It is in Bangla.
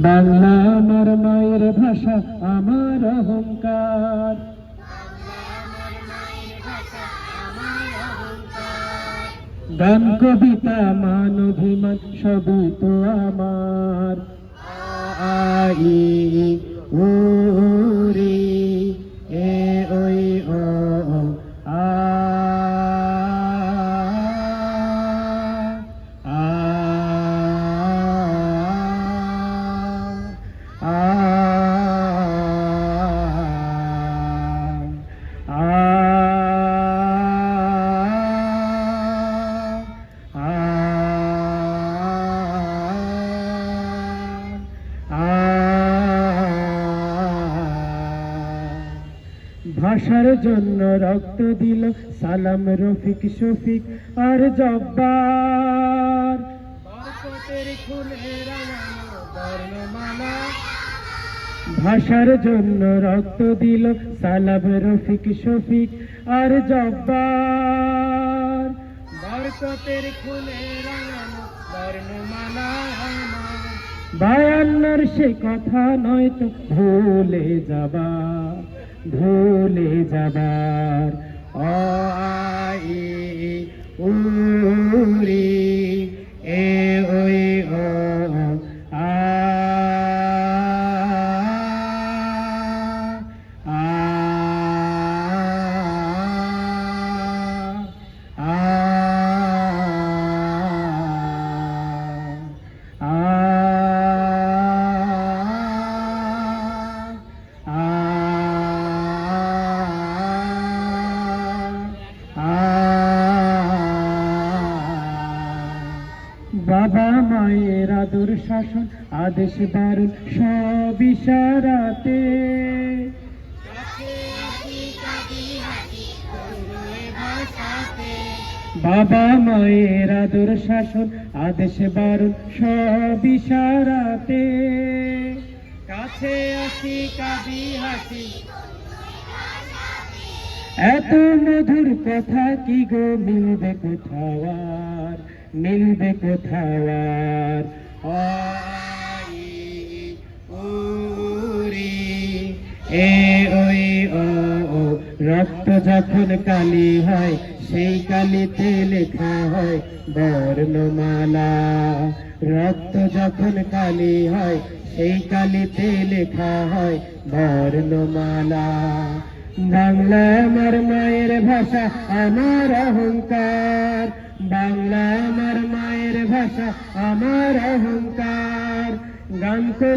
বাংলা আমার মায়ের ভাষা, আমার অহংকার। গান কবিতা মান অভিমান সবই তো আমার। আই উ রে এ ওই ও আ আ ভাষার জন্য রক্ত দিল সালাম, রফিক, শফিক আর জব্বার। ভাষার জন্য রক্ত দিল সালাম, রফিক, শফিক আর জব্বার। বরকতের খুলে রাঙানো বর্ণমালা আমার। বায়ান্নর সে কথা নয় তো ভুলে যাবার, ভুলে যাবার। অ আই উ রে এ ওই ও আ আ আ বাবা মায়ের আদর শাসন আদেশ বারণ সব ইশারাতে। বাবা মায়ের আদর শাসন আদেশ বারণ সব ইশারাতে। কাছে আসি কাঁদি হাসি, এত মধুর কথা কি গো মিলবে কোথাও আর, মিলবে কোথাও আর। আই উ রে এ ওই ও রক্ত যখন কালি হয় সেই কালিতে লেখা হয় বর্ণমালা। রক্ত যখন কালি হয় সেই কালিতে লেখা হয় বর্ণমালা। বাংলা আমার মায়ের ভাষা, আমার অহংকার। বাংলা আমার মায়ের ভাষা, আমার অহংকার। গান